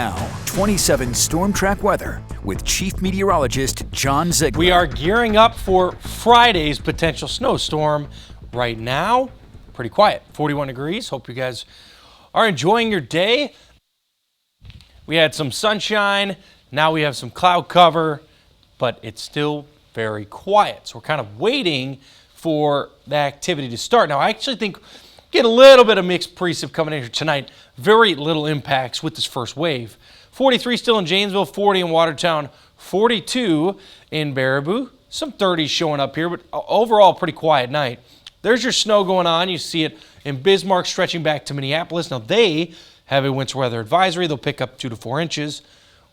Now, 27 Storm Track weather with Chief Meteorologist John Ziegler. We are gearing up for Friday's potential snowstorm. Right now, pretty quiet, 41 degrees. Hope you guys are enjoying your day. We had some sunshine, now we have some cloud cover, but it's still very quiet. So we're kind of waiting for the activity to start. Now, I actually think get a little bit of mixed precip coming in here tonight. Very little impacts with this first wave. 43 still in Janesville, 40 in Watertown, 42 in Baraboo. Some 30s showing up here, but overall pretty quiet night. There's your snow going on. You see it in Bismarck stretching back to Minneapolis. Now they have a winter weather advisory. They'll pick up 2 to 4 inches.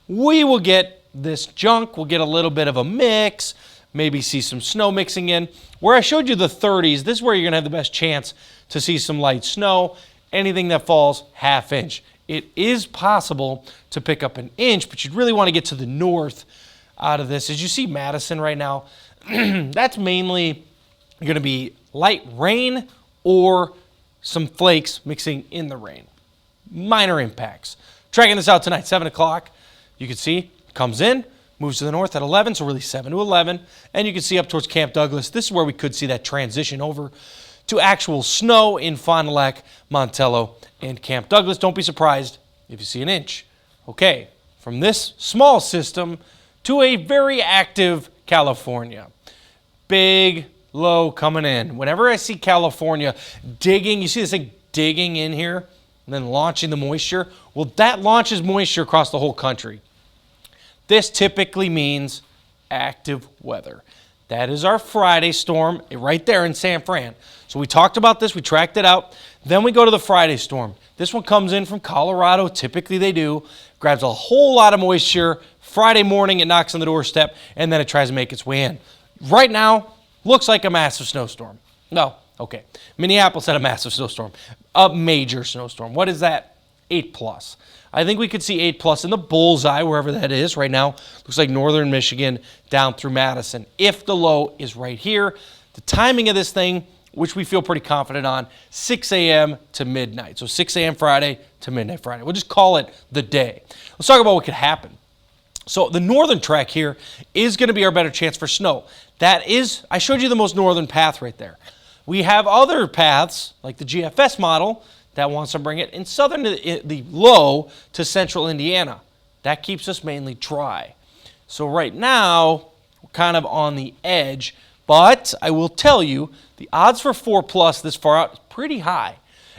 We will get this junk. We'll get a little bit of a mix. Maybe see some snow mixing in. Where I showed you the 30s, this is where you're going to have the best chance to see some light snow. Anything that falls half inch. It is possible to pick up an inch, but you'd really want to get to the north out of this. As you see Madison right now, that's mainly going to be light rain or some flakes mixing in the rain. Minor impacts. Tracking this out tonight, 7 o'clock. You can see comes in, moves to the north at 11, so really 7 to 11. And you can see up towards Camp Douglas. This is where we could see that transition over to actual snow in Fond du Lac, Montello, and Camp Douglas. Don't be surprised if you see an inch. Okay, from this small system to a very active California. Big low coming in. Whenever I see California digging, you see this thing digging in here and then launching the moisture. Well, that launches moisture across the whole country. This typically means active weather. That is our Friday storm right there in San Fran. So we talked about this, we tracked it out. Then we go to the Friday storm. This one comes in from Colorado, typically they do, grabs a whole lot of moisture. Friday morning it knocks on the doorstep and then it tries to make its way in. Right now, looks like a massive snowstorm. No, okay. Minneapolis had a massive snowstorm, a major snowstorm. What is that? 8+. I think we could see 8+ in the bullseye, wherever that is right now. Looks like northern Michigan down through Madison. If the low is right here, the timing of this thing, which we feel pretty confident on, 6 a.m. to midnight. So 6 a.m. Friday to midnight Friday. We'll just call it the day. Let's talk about what could happen. So the northern track here is going to be our better chance for snow. That is, I showed you the most northern path right there. We have other paths, like the GFS model, that wants to bring it in southern, the low to central Indiana. That keeps us mainly dry. So right now, we're kind of on the edge, but I will tell you, the odds for 4+ this far out is pretty high.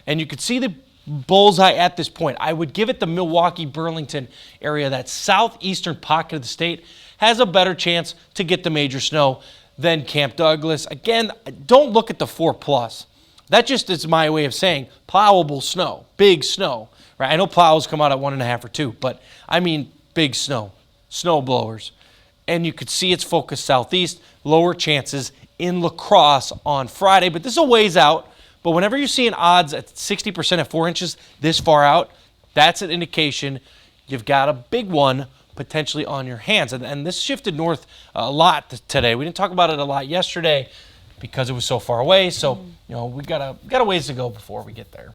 And you can see the bullseye at this point. I would give it the Milwaukee, Burlington area, that southeastern pocket of the state, has a better chance to get the major snow than Camp Douglas. Again, don't look at the 4+. That just is my way of saying plowable snow, big snow. Right? I know plows come out at 1.5 or 2, but I mean big snow, snow blowers. And you could see it's focused southeast, lower chances in La Crosse on Friday, but this is a ways out. But whenever you're seeing odds at 60% at 4 inches this far out, that's an indication you've got a big one potentially on your hands. And this shifted north a lot today. We didn't talk about it a lot yesterday because it was so far away. So, we got a ways to go before we get there.